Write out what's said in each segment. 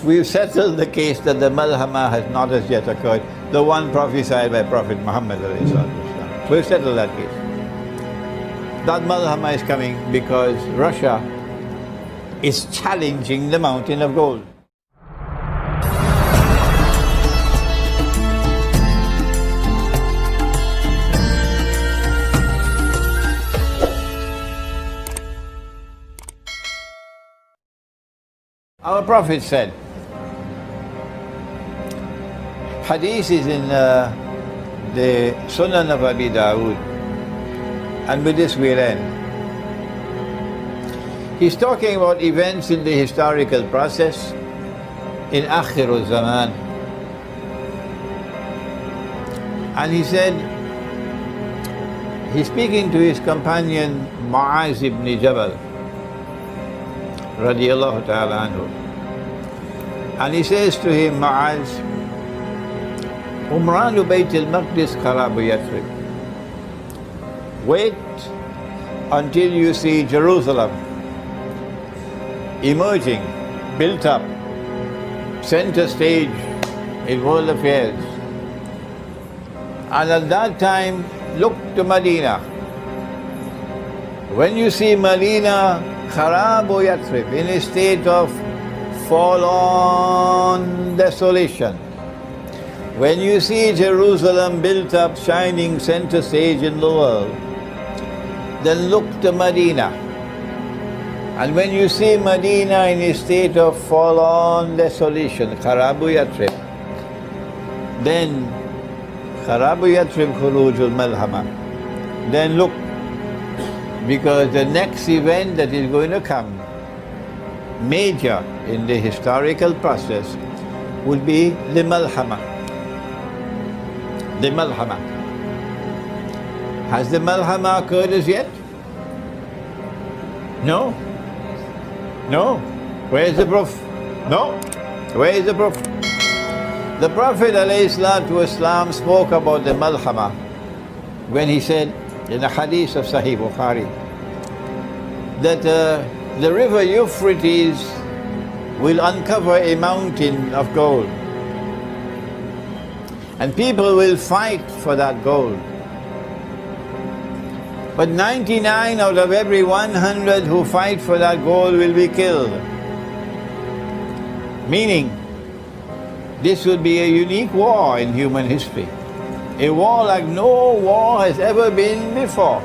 we've settled the case that the Malhamah has not as yet occurred, the one prophesied by Prophet Muhammad. We've settled that case. That Malhamah is coming because Russia is challenging the mountain of gold. Our Prophet said, hadith is in the Sunan of Abi Dawood, and with this we'll end. He's talking about events in the historical process in Akhir zaman. And he said, he's speaking to his companion Mu'az ibn Jabal, radiyallahu ta'ala anhu. And he says to him, Mu'az, Umranu Bayt al-Maqdis Kharabu Yathrib. Wait until you see Jerusalem emerging, built up, center stage in world affairs. And at that time, look to Medina. When you see Medina, Kharabu Yathrib, in a state of forlorn desolation. When you see Jerusalem built up, shining center stage in the world, then look to Medina. And when you see Medina in a state of forlorn desolation, Kharabu Yathrib, then Kharabu Yathrib Khurujul Malhamah, then look, because the next event that is going to come, major in the historical process, will be the Malhamah. The Malhamah. Has the Malhamah occurred as yet? No. No. Where is the proof? No. Where is the proof? The Prophet ﷺ spoke about the Malhamah when he said in the hadith of Sahih Bukhari that the river Euphrates will uncover a mountain of gold, and people will fight for that gold. But 99 out of every 100 who fight for that gold will be killed. Meaning, this would be a unique war in human history. A war like no war has ever been before,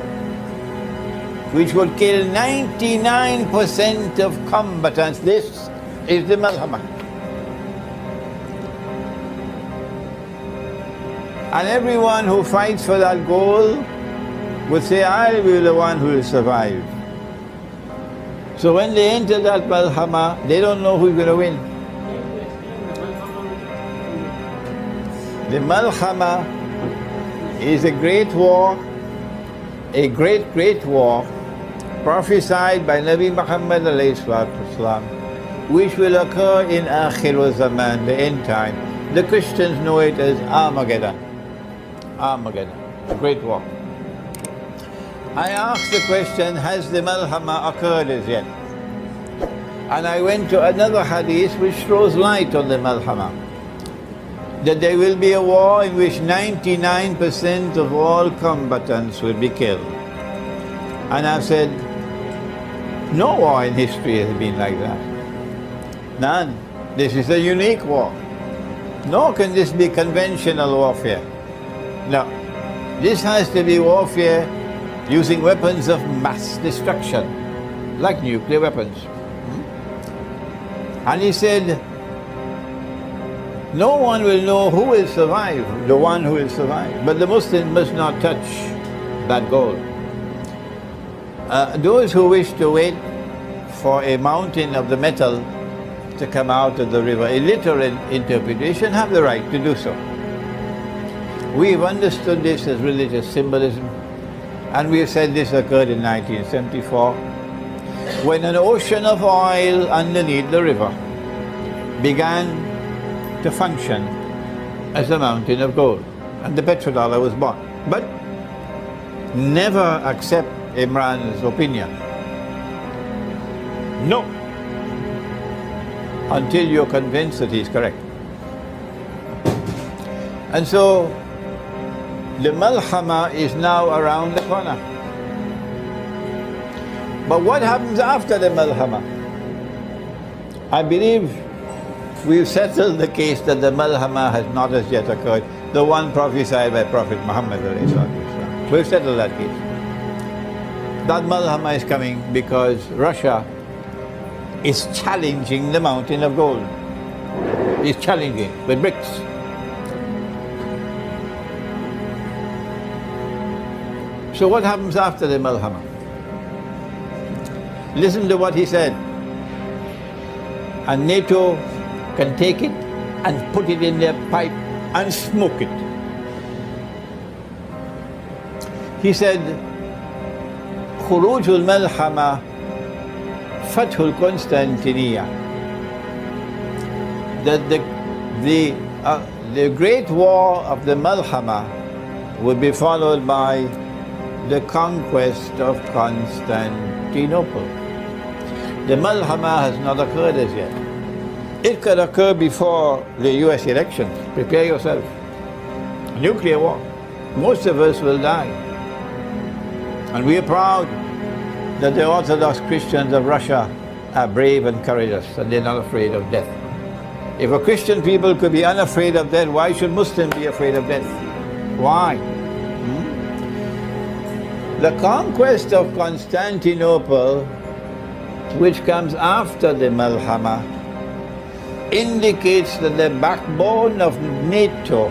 which would kill 99% of combatants. This is the Malhamah. And everyone who fights for that goal would say, I'll be the one who will survive. So when they enter that Malhamah, they don't know who's going to win. The Malhamah is a great war, a great war, prophesied by Nabi Muhammad ﷺ, which will occur in Akhir zaman, the end time. The Christians know it as Armageddon. Armageddon, a great war. I asked the question, has the Malhamah occurred as yet? And I went to another hadith which throws light on the Malhamah, that there will be a war in which 99% of all combatants will be killed. And I've said, no war in history has been like that. None. This is a unique war. Nor can this be conventional warfare. No. This has to be warfare using weapons of mass destruction, like nuclear weapons. And he said, no one will know who will survive, the one who will survive. But the Muslims must not touch that goal. Those who wish to wait for a mountain of the metal to come out of the river, a literal interpretation, have the right to do so. We've understood this as religious symbolism, and we've said this occurred in 1974, when an ocean of oil underneath the river began to function as a mountain of gold, and the petrodollar was born. But never accept Imran's opinion. No. until you're convinced that he's correct. And so the Malhamah is now around the corner. But what happens after the Malhamah? I believe we've settled the case that the Malhamah has not as yet occurred, the one prophesied by Prophet Muhammad. We've settled that case. That Malhamah is coming because Russia is challenging the mountain of gold. It's challenging with bricks. So what happens after the Malhamah? Listen to what he said. And NATO can take it and put it in their pipe and smoke it. He said, خروج الملحمة فتح القسطنطينية. That the great war of the Malhamah would be followed by the conquest of Constantinople. The Malhamah has not occurred as yet. It could occur before the US elections. Prepare yourself. Nuclear war. Most of us will die. And we are proud that the Orthodox Christians of Russia are brave and courageous, and they're not afraid of death. If a Christian people could be unafraid of death, why should Muslims be afraid of death? Why? The conquest of Constantinople, which comes after the Malhamah, indicates that the backbone of NATO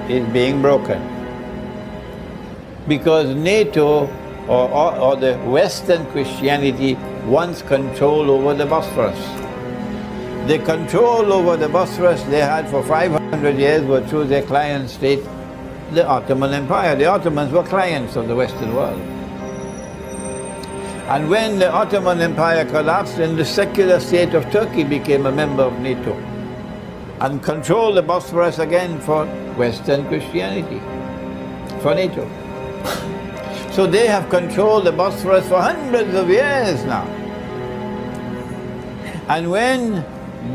is being broken. Because NATO, or the Western Christianity, wants control over the Bosphorus. The control over the Bosphorus they had for 500 years were through their client state, the Ottoman Empire. The Ottomans were clients of the Western world. And when the Ottoman Empire collapsed, then the secular state of Turkey became a member of NATO and controlled the Bosphorus again for Western Christianity, for NATO. So they have controlled the Bosphorus for hundreds of years now. And when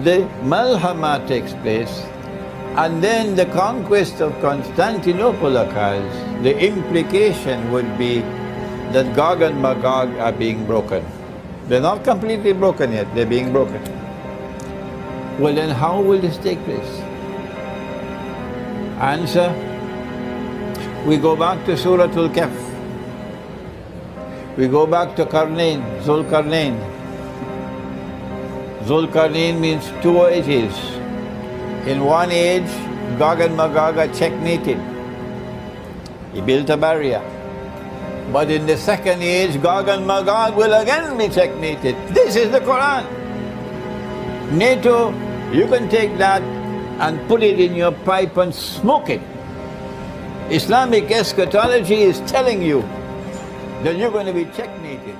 the Malhamah takes place, and then the conquest of Constantinople occurs, the implication would be that Gog and Magog are being broken. They're not completely broken yet, they're being broken. Well then how will this take place? Answer, we go back to Surah Al-Kahf. We go back to Qarnayn, Zulqarnayn. Zulqarnayn means 2 ages. In one age, Gog and Magog are checkmated. He built a barrier. But in the second age, Gog and Magog will again be checkmated. This is the Quran. NATO, you can take that and put it in your pipe and smoke it. Islamic eschatology is telling you that you're going to be checkmated.